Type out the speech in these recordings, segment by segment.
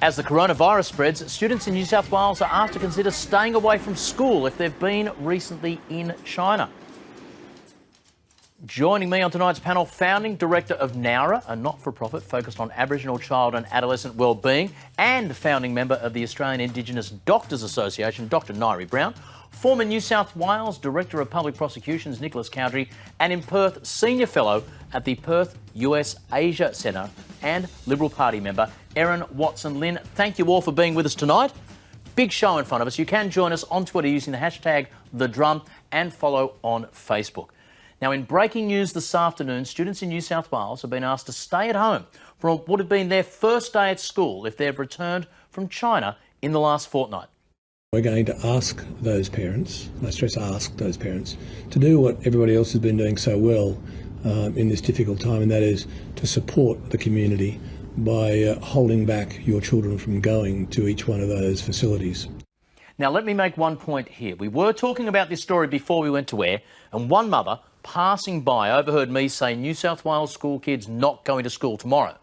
As the coronavirus spreads, students in New South Wales are asked to consider staying away from school if they've been recently in China. Joining me on tonight's panel, founding director of NAURA, a not-for-profit focused on Aboriginal child and adolescent wellbeing, and founding member of the Australian Indigenous Doctors Association, Dr Nairi Brown, former New South Wales Director of Public Prosecutions, Nicholas Cowdery, and in Perth, Senior Fellow at the Perth US Asia Centre, and Liberal Party member, Erin Watson-Lynn. Thank you all for being with us tonight. Big show in front of us. You can join us on Twitter using the hashtag #TheDrum and follow on Facebook. Now, in breaking news this afternoon, students in New South Wales have been asked to stay at home for what would have been their first day at school if they've returned from China in the last fortnight. We're going to ask those parents, I stress ask those parents, to do what everybody else has been doing so well in this difficult time, and that is to support the community by holding back your children from going to each one of those facilities. Now, let me make one point here. We were talking about this story before we went to air, and one mother passing by overheard me say New South Wales school kids not going to school tomorrow.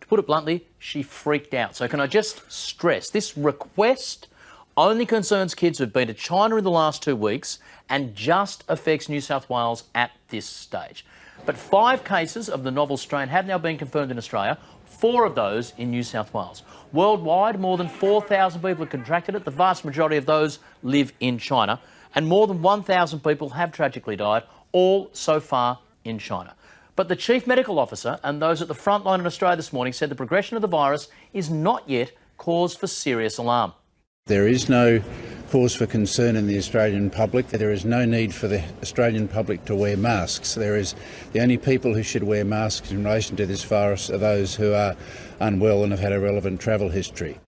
To put it bluntly, she freaked out. So can I just stress, this request only concerns kids who've been to China in the last 2 weeks and just affects New South Wales at this stage. But 5 cases of the novel strain have now been confirmed in Australia, 4 of those in New South Wales. Worldwide, more than 4,000 people have contracted it. The vast majority of those live in China, and more than 1,000 people have tragically died, all so far in China. But the Chief Medical Officer and those at the front line in Australia this morning said the progression of the virus is not yet cause for serious alarm. There is no cause for concern in the Australian public. There is no need for the Australian public to wear masks. The only people who should wear masks in relation to this virus are those who are unwell and have had a relevant travel history.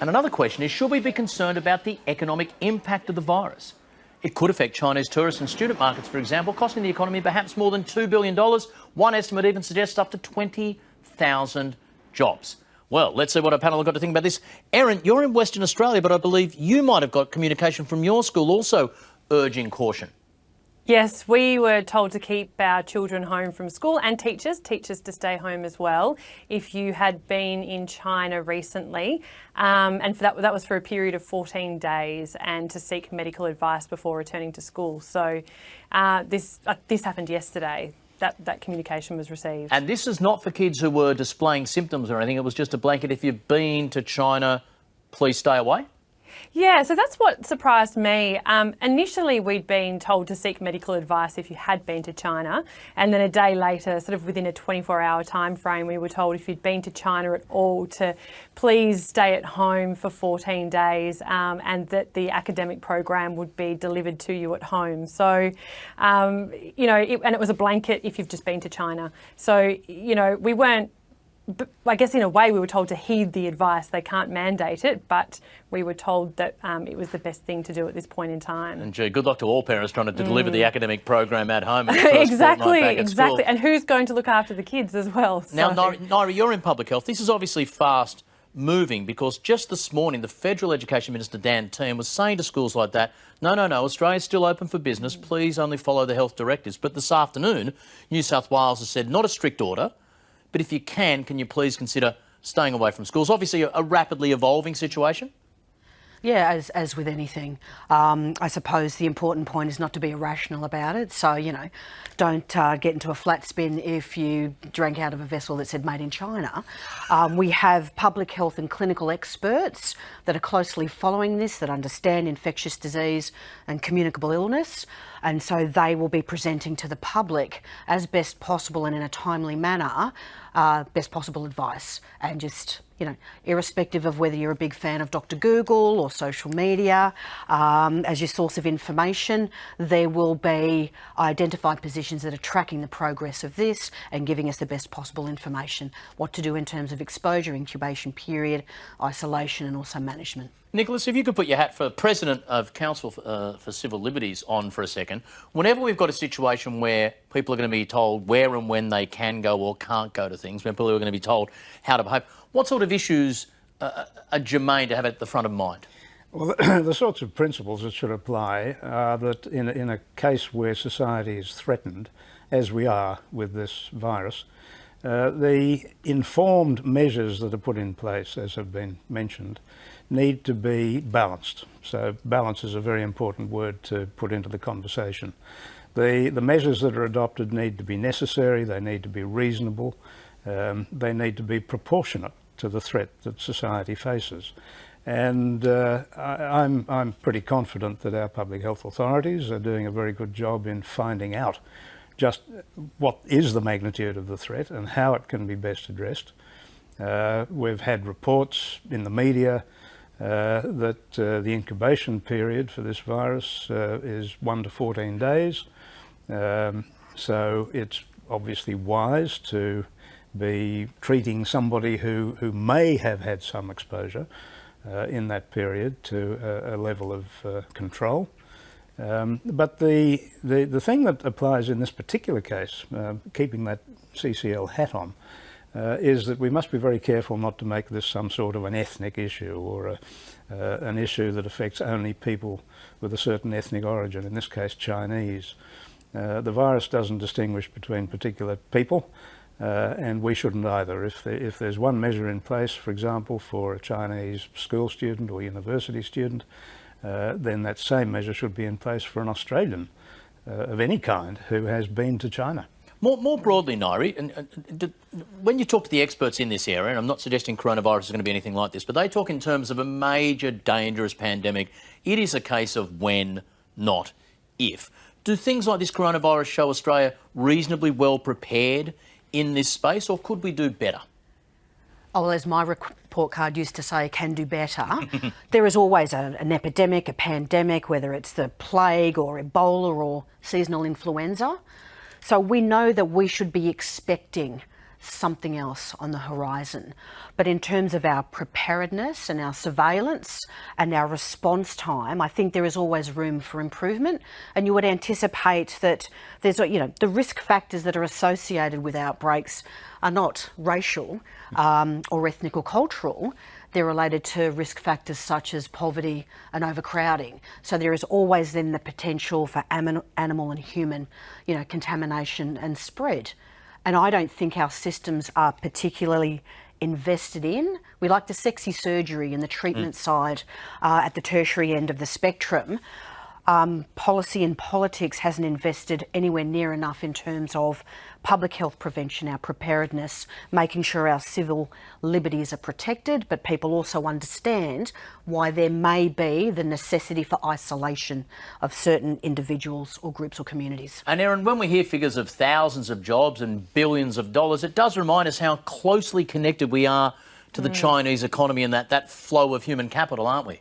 And another question is, should we be concerned about the economic impact of the virus? It could affect Chinese tourist and student markets, for example, costing the economy perhaps more than $2 billion. One estimate even suggests up to 20,000 jobs. Well, let's see what our panel have got to think about this. Erin, you're in Western Australia, but I believe you might have got communication from your school also urging caution. Yes, we were told to keep our children home from school, and teachers to stay home as well if you had been in China recently. And for that was for a period of 14 days, and to seek medical advice before returning to school. So this happened yesterday. That communication was received. And this is not for kids who were displaying symptoms or anything. It was just a blanket, if you've been to China, please stay away? Yeah, so that's what surprised me. Initially, we'd been told to seek medical advice if you had been to China, and then a day later, sort of within a 24-hour time frame, we were told if you'd been to China at all to please stay at home for 14 days and that the academic program would be delivered to you at home. So, and it was a blanket if you've just been to China. So, we weren't, I guess in a way we were told to heed the advice. They can't mandate it, but we were told that it was the best thing to do at this point in time. And gee, good luck to all parents trying to deliver the academic program at home. Exactly. School. And who's going to look after the kids as well? So. Now, Nairi, you're in public health. This is obviously fast moving, because just this morning the Federal Education Minister Dan Tehan was saying to schools like that, no, Australia's still open for business, please only follow the health directives. But this afternoon, New South Wales has said not a strict order, but if you can you please consider staying away from schools? Obviously a rapidly evolving situation. Yeah, as with anything, I suppose the important point is not to be irrational about it. So, don't get into a flat spin if you drank out of a vessel that said made in China. We have public health and clinical experts that are closely following this, that understand infectious disease and communicable illness. And so they will be presenting to the public as best possible and in a timely manner, best possible advice. And just, irrespective of whether you're a big fan of Dr. Google or social media, as your source of information, there will be identified positions that are tracking the progress of this and giving us the best possible information, what to do in terms of exposure, incubation period, isolation and also management. Nicholas, if you could put your hat for President of Council for Civil Liberties on for a second. Whenever we've got a situation where people are going to be told where and when they can go or can't go to things, when people are going to be told how to behave, what sort of issues are germane to have at the front of mind? Well, the sorts of principles that should apply are that in a case where society is threatened, as we are with this virus, The informed measures that are put in place, as have been mentioned, need to be balanced. So balance is a very important word to put into the conversation. The measures that are adopted need to be necessary, they need to be reasonable, they need to be proportionate to the threat that society faces. And I'm pretty confident that our public health authorities are doing a very good job in finding out just what is the magnitude of the threat and how it can be best addressed. We've had reports in the media that the incubation period for this virus is 1 to 14 days. So it's obviously wise to be treating somebody who may have had some exposure in that period to a level of control. But the thing that applies in this particular case, keeping that CCL hat on, is that we must be very careful not to make this some sort of an ethnic issue or an issue that affects only people with a certain ethnic origin, in this case Chinese. The virus doesn't distinguish between particular people, and we shouldn't either. If there's one measure in place, for example, for a Chinese school student or university student, then that same measure should be in place for an Australian of any kind who has been to China. More broadly, Nairi, when you talk to the experts in this area, and I'm not suggesting coronavirus is going to be anything like this, but they talk in terms of a major dangerous pandemic. It is a case of when, not if. Do things like this coronavirus show Australia reasonably well prepared in this space, or could we do better? Oh, well, as my report card used to say, can do better. There is always an epidemic, a pandemic, whether it's the plague or Ebola or seasonal influenza. So we know that we should be expecting something else on the horizon. But in terms of our preparedness and our surveillance and our response time, I think there is always room for improvement. And you would anticipate that there's, the risk factors that are associated with outbreaks are not racial or ethnic or cultural. They're related to risk factors such as poverty and overcrowding. So there is always then the potential for animal and human, contamination and spread. And I don't think our systems are particularly invested in. We like the sexy surgery and the treatment side at the tertiary end of the spectrum. Policy and politics hasn't invested anywhere near enough in terms of public health prevention, our preparedness, making sure our civil liberties are protected, but people also understand why there may be the necessity for isolation of certain individuals or groups or communities. And Erin, when we hear figures of thousands of jobs and billions of dollars, it does remind us how closely connected we are to the Chinese economy and that flow of human capital, aren't we?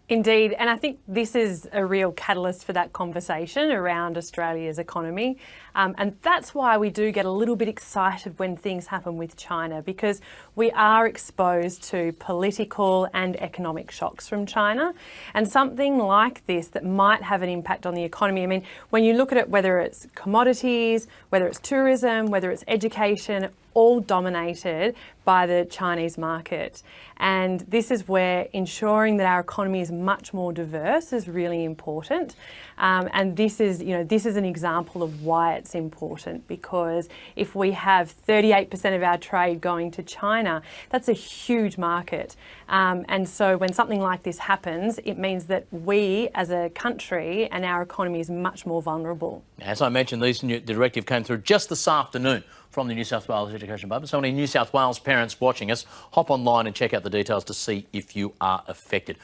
Indeed, and I think this is a real catalyst for that conversation around Australia's economy. And that's why we do get a little bit excited when things happen with China, because we are exposed to political and economic shocks from China. And something like this that might have an impact on the economy. I mean, when you look at it, whether it's commodities, whether it's tourism, whether it's education, all dominated by the Chinese market. And this is where ensuring that our economy is much more diverse is really important. And this is an example of why it's important, because if we have 38% of our trade going to China, that's a huge market. And so when something like this happens, it means that we as a country and our economy is much more vulnerable. As I mentioned, the directive came through just this afternoon from the New South Wales Education Department. So any New South Wales parents watching us, hop online and check out the details to see if you are affected.